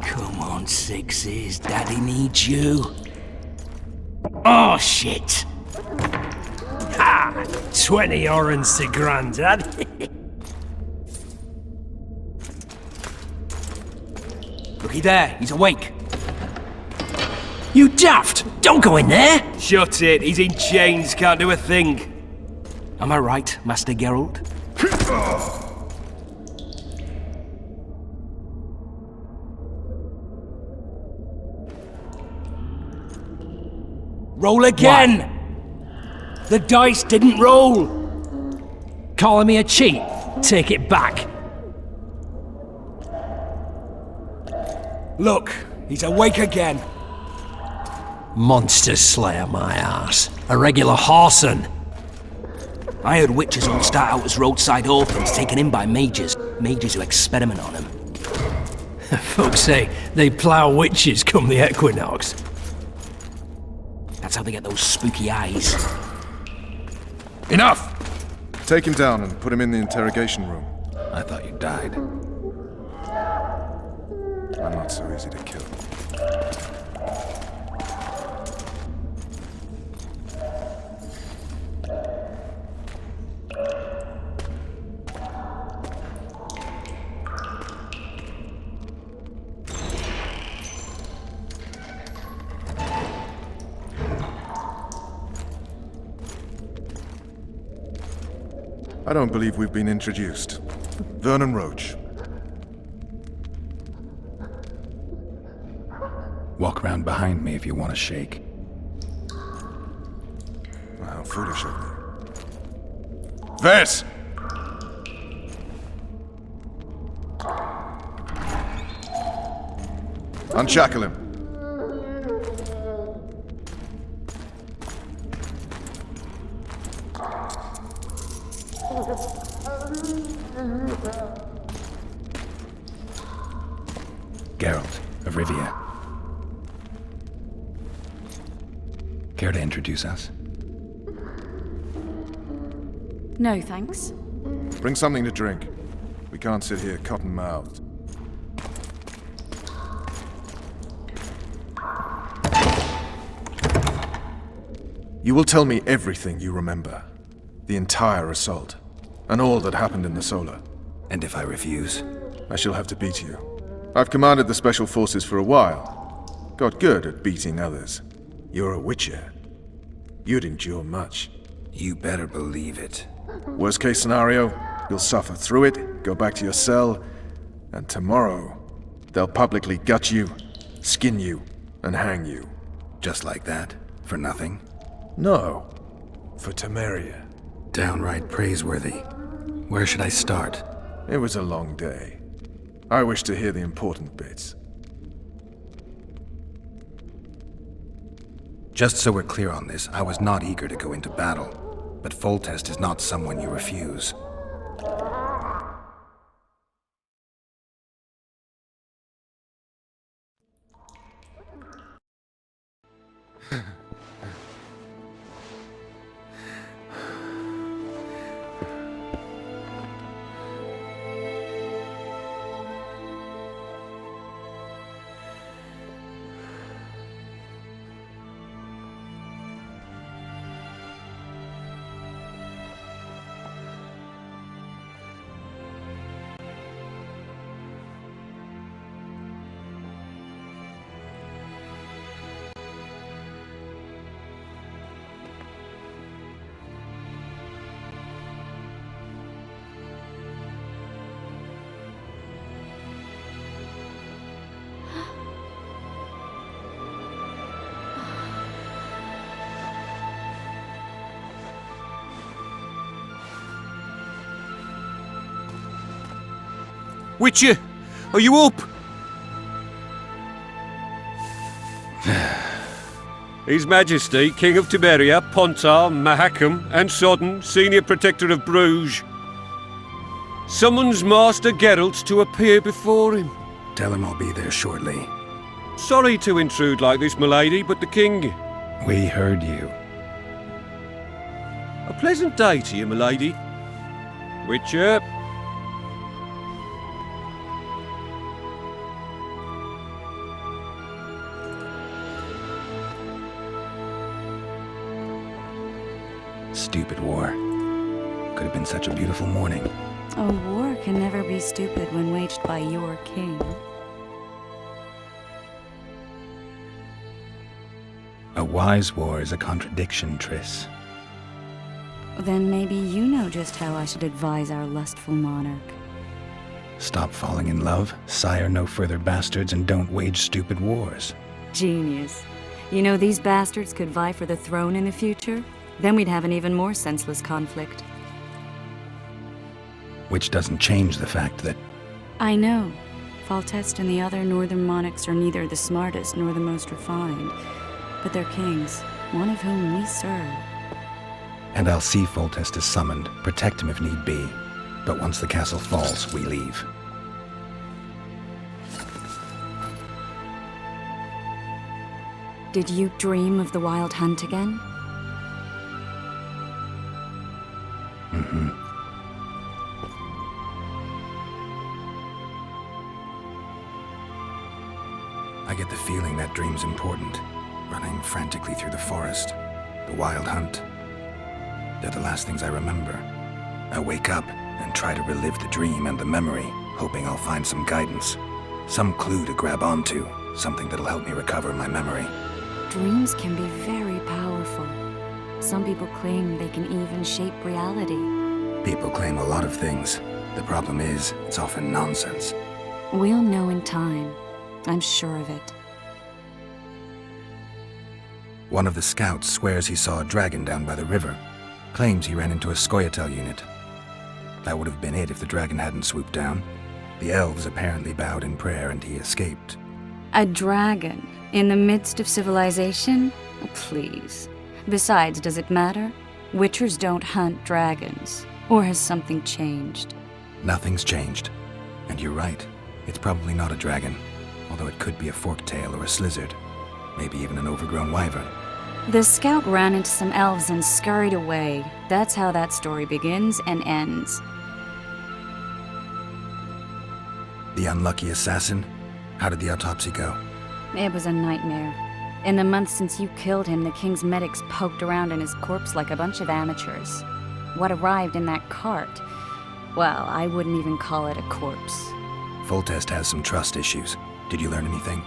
Come on, Sixes. Daddy needs you. Oh, shit. Ha! 20 orange to Grandad. Looky there, he's awake. You daft! Don't go in there! Shut it, he's in chains, can't do a thing. Am I right, Master Geralt? Roll again! What? The dice didn't roll! Calling me a cheat? Take it back. Look, he's awake again. Monster Slayer, my ass. A regular whoreson. I heard witches all start out as roadside orphans taken in by mages. Mages who experiment on them. Folks say they plough witches come the equinox. That's how they get those spooky eyes. Enough! Take him down and put him in the interrogation room. I thought you died. I'm not so easy to kill. I don't believe we've been introduced. Vernon Roach. Walk around behind me if you want to shake. How foolish of me. Vess! Unshackle him. Geralt of Rivia. Care to introduce us? No, thanks. Bring something to drink. We can't sit here cotton-mouthed. You will tell me everything you remember. The entire assault. And all that happened in the Solar. And if I refuse? I shall have to beat you. I've commanded the Special Forces for a while. Got good at beating others. You're a witcher. You'd endure much. You better believe it. Worst case scenario, you'll suffer through it, go back to your cell, and tomorrow, they'll publicly gut you, skin you, and hang you. Just like that? For nothing? No. For Temeria. Downright praiseworthy. Where should I start? It was a long day. I wish to hear the important bits. Just so we're clear on this, I was not eager to go into battle. But Foltest is not someone you refuse. Witcher, are you up? His Majesty, King of Temeria, Pontar, Mahakam, and Sodden, Senior Protector of Bruges, summons Master Geralt to appear before him. Tell him I'll be there shortly. Sorry to intrude like this, milady, but the King... We heard you. A pleasant day to you, milady. Witcher. Stupid war. Could have been such a beautiful morning. A war can never be stupid when waged by your king. A wise war is a contradiction, Triss. Then maybe you know just how I should advise our lustful monarch. Stop falling in love, sire no further bastards, and don't wage stupid wars. Genius. You know these bastards could vie for the throne in the future? Then we'd have an even more senseless conflict. Which doesn't change the fact that... I know. Foltest and the other northern monarchs are neither the smartest nor the most refined, but they're kings, one of whom we serve. And I'll see Foltest is summoned, protect him if need be. But once the castle falls, we leave. Did you dream of the Wild Hunt again? Mm-hmm. I get the feeling that dream's important. Running frantically through the forest. The Wild Hunt. They're the last things I remember. I wake up and try to relive the dream and the memory, hoping I'll find some guidance. Some clue to grab onto. Something that'll help me recover my memory. Dreams can be very powerful. Some people claim they can even shape reality. People claim a lot of things. The problem is, it's often nonsense. We'll know in time. I'm sure of it. One of the scouts swears he saw a dragon down by the river. Claims he ran into a Scoia'tael unit. That would have been it if the dragon hadn't swooped down. The elves apparently bowed in prayer and he escaped. A dragon? In the midst of civilization? Oh, please. Besides, does it matter? Witchers don't hunt dragons. Or has something changed? Nothing's changed. And you're right. It's probably not a dragon. Although it could be a forktail or a slizzard. Maybe even an overgrown wyvern. The scout ran into some elves and scurried away. That's how that story begins and ends. The unlucky assassin? How did the autopsy go? It was a nightmare. In the months since you killed him, the king's medics poked around in his corpse like a bunch of amateurs. What arrived in that cart? Well, I wouldn't even call it a corpse. Foltest has some trust issues. Did you learn anything?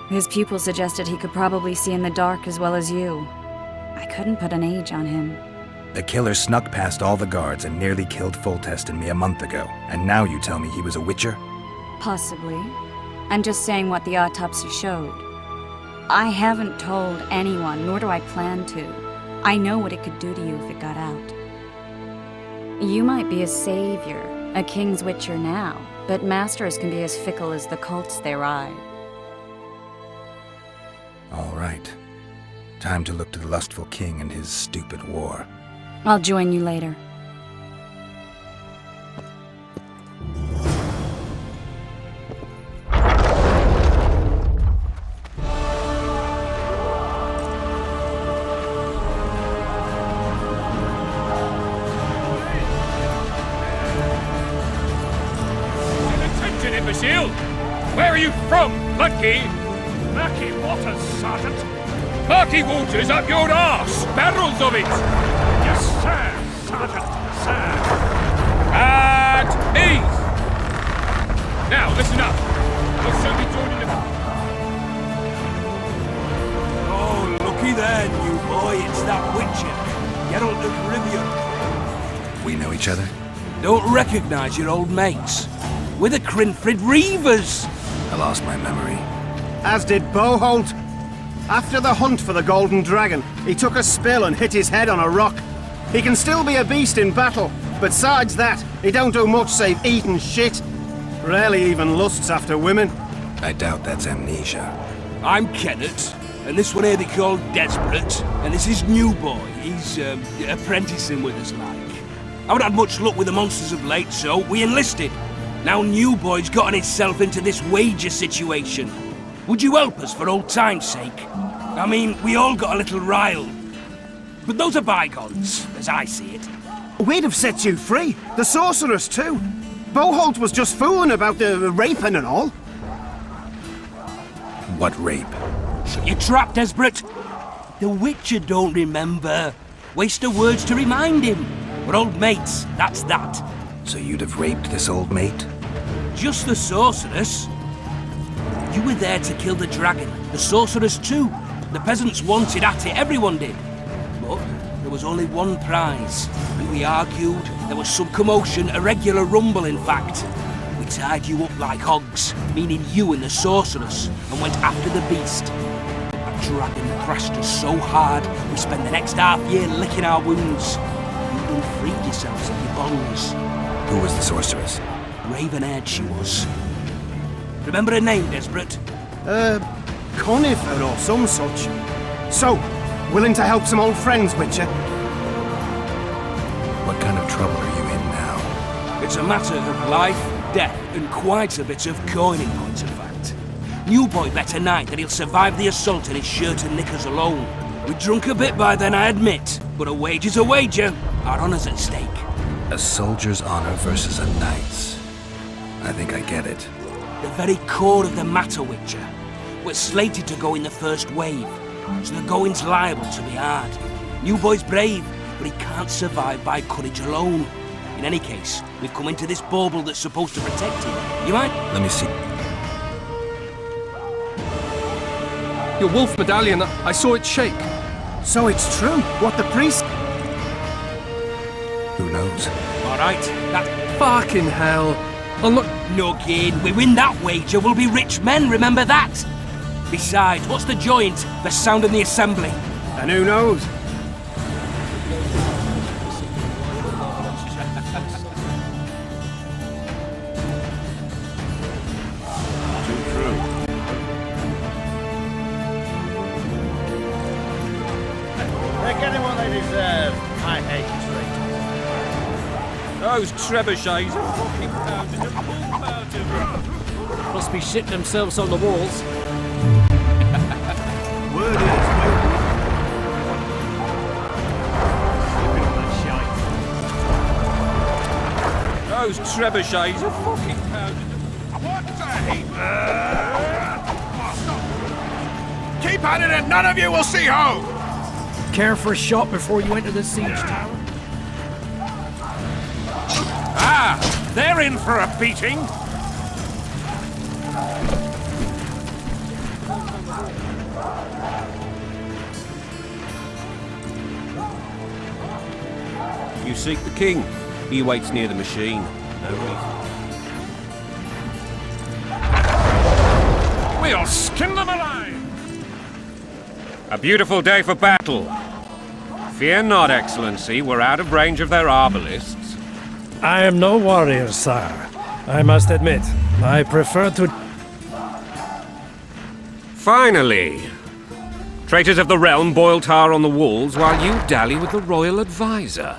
His pupil suggested he could probably see in the dark as well as you. I couldn't put an age on him. The killer snuck past all the guards and nearly killed Foltest and me a month ago. And now you tell me he was a witcher? Possibly. I'm just saying what the autopsy showed. I haven't told anyone, nor do I plan to. I know what it could do to you if it got out. You might be a savior, a king's witcher now, but masters can be as fickle as the cults they ride. All right. Time to look to the lustful king and his stupid war. I'll join you later. Attention, imbecile! Where are you from, Lucky? Murky waters, Sergeant. Murky waters up your arse! Barrels of it! Yes, sir, Sergeant, sir. At ease! Now, listen up. You'll soon be joining the... Oh, looky there, new boy. It's that Witcher, Geralt of Rivia. We know each other? Don't recognize your old mates. We're the Crinfrid Reavers. I lost my memory. As did Boholt. After the hunt for the Golden Dragon, he took a spill and hit his head on a rock. He can still be a beast in battle, but besides that, he don't do much save eat and shit. Rarely even lusts after women. I doubt that's amnesia. I'm Kenneth, and this one here they call Desperate, and this is New Boy. He's apprenticing with us, like. I haven't had much luck with the monsters of late, so we enlisted. Now New Boy's gotten himself into this wager situation. Would you help us for old time's sake? I mean, we all got a little riled. But those are bygones, as I see it. We'd have set you free. The sorceress, too. Boholt was just fooling about the raping and all. What rape? Shut your trap, Desperate! The Witcher don't remember. Waste of words to remind him. We're old mates, that's that. So you'd have raped this old mate? Just the sorceress. You were there to kill the dragon. The sorceress too. The peasants wanted at it, everyone did. But there was only one prize. And we argued, there was some commotion, a regular rumble in fact. We tied you up like hogs, meaning you and the sorceress, and went after the beast. That dragon thrashed us so hard, we spent the next half year licking our wounds. You freed yourselves of your bonds. Who was the sorceress? Raven-haired she was. Remember her name, Desperate? Conifer or some such. So, willing to help some old friends, Witcher? What kind of trouble are you in now? It's a matter of life, death, and quite a bit of coining points of fact. New boy bet tonight that he'll survive the assault in his shirt and knickers alone. We drunk a bit by then, I admit, but a wager's a wager. Our honour's at stake. A soldier's honor versus a knight's. I think I get it. The very core of the matter, Witcher. We're slated to go in the first wave, so the going's liable to be hard. New boy's brave, but he can't survive by courage alone. In any case, we've come into this bauble that's supposed to protect him. You might... Let me see. Your wolf medallion, I saw it shake. So it's true, what the priest... Who knows? All right, that... Fucking hell. I'll not... No gain. We win that wager, we'll be rich men, remember that? Besides, what's the joint? The sound in the assembly. And who knows? They're getting what they deserve. I hate traitors. Those trebuchets are fucking pounded the pulp out of them. Must be shitting themselves on the walls. Word is, Those trebuchets are fucking pounded the... What the heat? Keep at it and none of you will see home! Care for a shot before you enter the siege tower? Ah! They're in for a beating! You seek the king. He waits near the machine. No reason. We'll skin them alive! A beautiful day for battle. Fear not, Excellency. We're out of range of their arbalists. I am no warrior, sire. I must admit, I prefer to... Finally! Traitors of the realm boil tar on the walls while you dally with the royal advisor.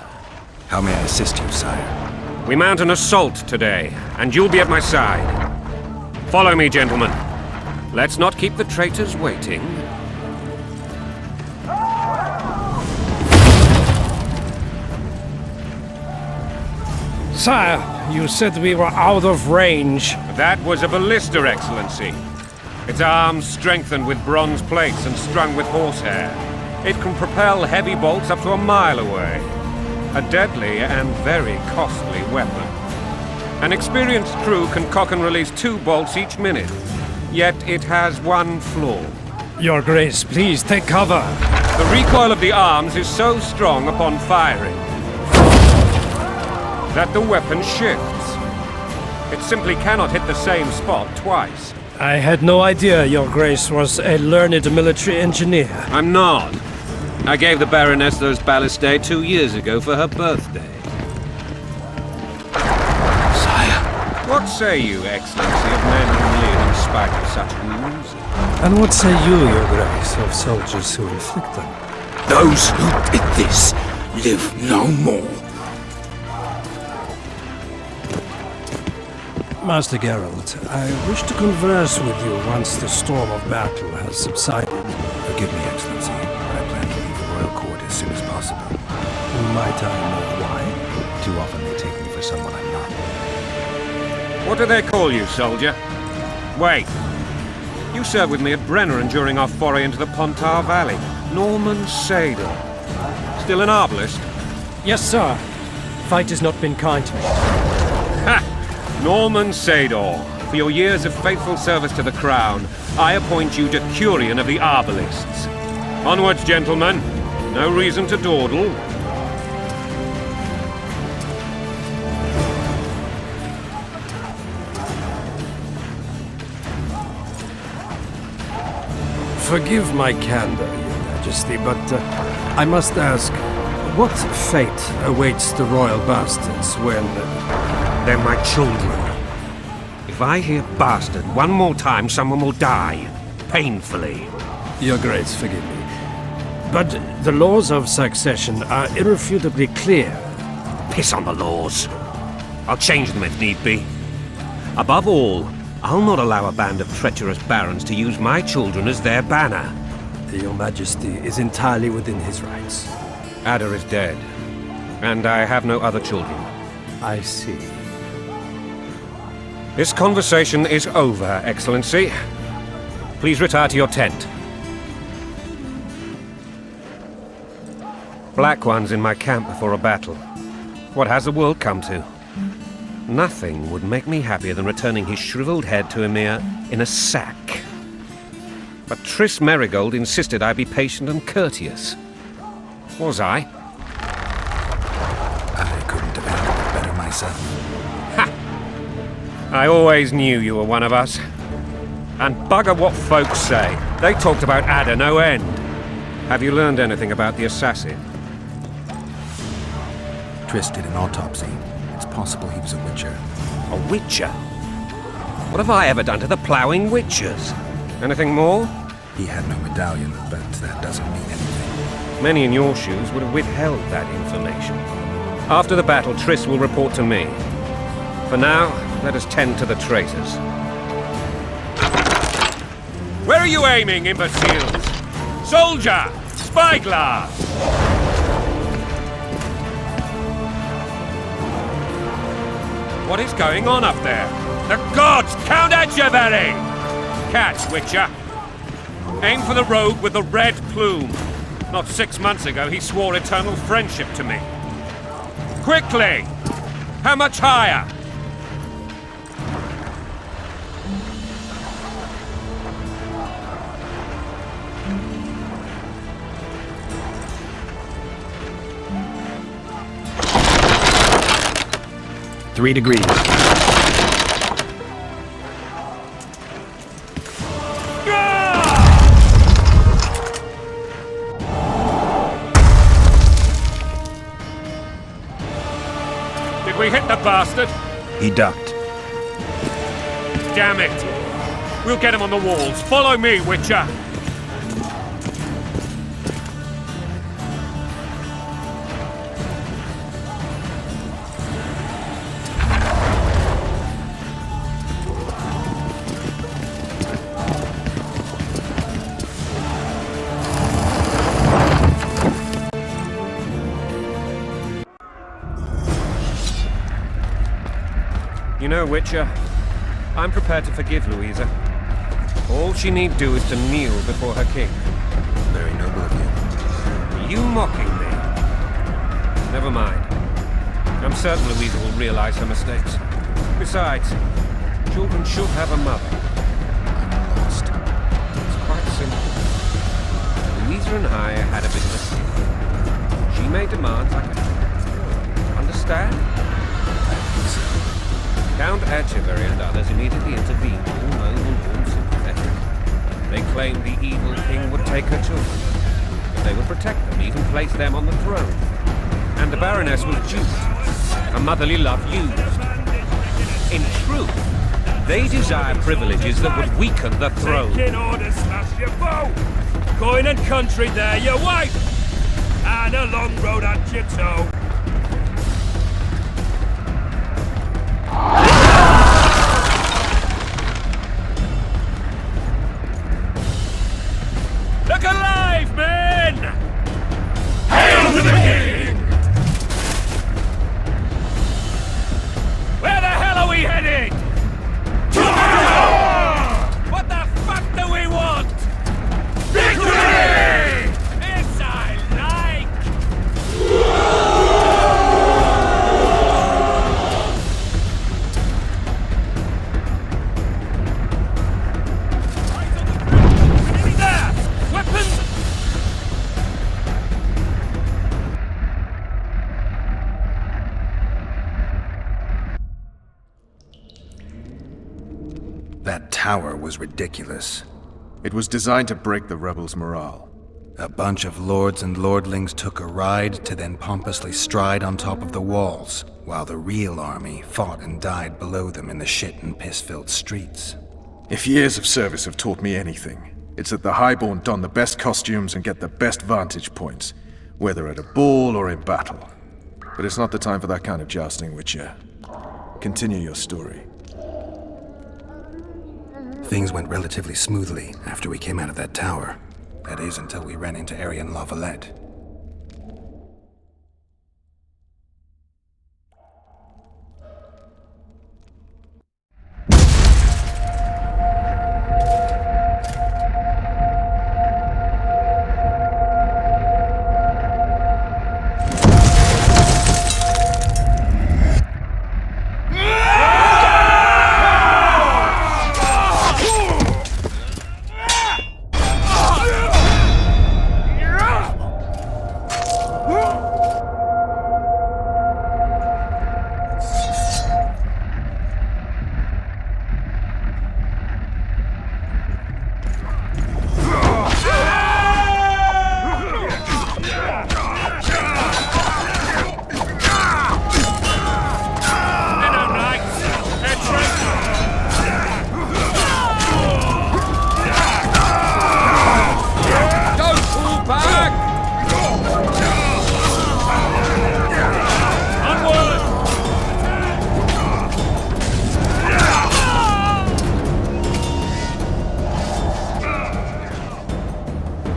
How may I assist you, sire? We mount an assault today, and you'll be at my side. Follow me, gentlemen. Let's not keep the traitors waiting. Sire, you said we were out of range. That was a ballista, Excellency. Its arms strengthened with bronze plates and strung with horsehair. It can propel heavy bolts up to a mile away. A deadly and very costly weapon. An experienced crew can cock and release 2 bolts each minute. Yet it has one flaw. Your Grace, please take cover. The recoil of the arms is so strong upon firing that the weapon shifts. It simply cannot hit the same spot twice. I had no idea Your Grace was a learned military engineer. I'm not. I gave the Baroness those ballistae 2 years ago for her birthday. Sire. What say you, Excellency, of men who live in spite of such wounds? And what say you, Your Grace, of soldiers who inflict them? Those who did this live no more. Master Geralt, I wish to converse with you once the storm of battle has subsided. Forgive me, Excellency, but I plan to leave the royal court as soon as possible. Might I know why? often they take me for someone I'm not. What do they call you, soldier? Wait. You served with me at Brenneran during our foray into the Pontar Valley. Norman Sador. Still an arbalist? Yes, sir. Fate has not been kind to me. Ha! Norman Sador. For your years of faithful service to the Crown, I appoint you Decurion of the Arbalists. Onwards, gentlemen. No reason to dawdle. Forgive my candor, Your Majesty, but I must ask, what fate awaits the royal bastards when... They're my children. If I hear bastard one more time, someone will die. Painfully. Your Grace, forgive me. But the laws of succession are irrefutably clear. Piss on the laws. I'll change them if need be. Above all, I'll not allow a band of treacherous barons to use my children as their banner. Your Majesty is entirely within his rights. Ada is dead, and I have no other children. I see. This conversation is over, Excellency. Please retire to your tent. Black One's in my camp before a battle. What has the world come to? Nothing would make me happier than returning his shriveled head to Emir in a sack. But Triss Merigold insisted I be patient and courteous. Was I? I couldn't have handled it better myself. Ha! I always knew you were one of us. And bugger what folks say. They talked about Ada no end. Have you learned anything about the assassin? Triss did an autopsy. It's possible he was a witcher. A witcher? What have I ever done to the ploughing witchers? Anything more? He had no medallion, but that doesn't mean anything. Many in your shoes would have withheld that information. After the battle, Triss will report to me. For now, let us tend to the traitors. Where are you aiming, imbeciles? Soldier! Spyglass! What is going on up there? The gods count at you, Berry! Catch, Witcher. Aim for the rogue with the red plume. Not 6 months ago, he swore eternal friendship to me. Quickly! How much higher? Three degrees. Did we hit the bastard? He ducked. Damn it! We'll get him on the walls. Follow me, Witcher! You know, Witcher, I'm prepared to forgive Louisa. All she need do is to kneel before her king. Very noble of you. Are you mocking me? Never mind. I'm certain Louisa will realize her mistakes. Besides, children should have a mother. I'm lost. It's quite simple. Louisa and I had a bit of a secret. She made demands I could fulfill. Understand? Count Etcheverry and others immediately intervened, all known and all sympathetic. They claimed the evil king would take her children, but they would protect them, even place them on the throne. And the Baroness was duped, her motherly love used. In truth, they desire privileges that would weaken the throne. Taking orders, smash your bow! Coin and country there, your wife! And a long road at your toe. Look alive, men! Hail to the king! That tower was ridiculous. It was designed to break the rebels' morale. A bunch of lords and lordlings took a ride to then pompously stride on top of the walls, while the real army fought and died below them in the shit and piss-filled streets. If years of service have taught me anything, it's that the Highborn don the best costumes and get the best vantage points, whether at a ball or in battle. But it's not the time for that kind of jousting, Witcher. Continue your story. Things went relatively smoothly after we came out of that tower. That is, until we ran into Arian Lavalette.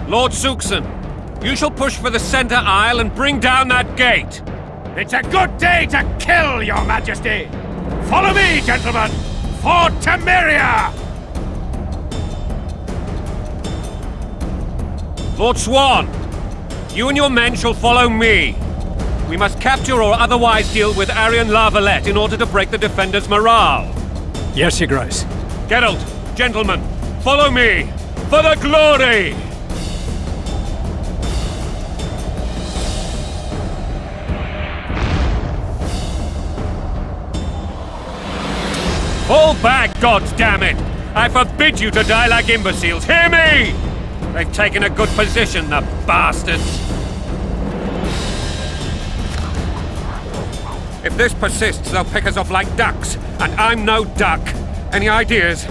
Lord Suxon, you shall push for the center aisle and bring down that gate. It's a good day to kill, Your Majesty! Follow me, gentlemen! For Temeria! Lord Swan, you and your men shall follow me. We must capture or otherwise deal with Arian Lavalette in order to break the defenders' morale. Yes, Your Grace. Geralt, gentlemen, follow me! For the glory! Fall back, goddammit! I forbid you to die like imbeciles, hear me! They've taken a good position, the bastards! If this persists, they'll pick us off like ducks, and I'm no duck. Any ideas?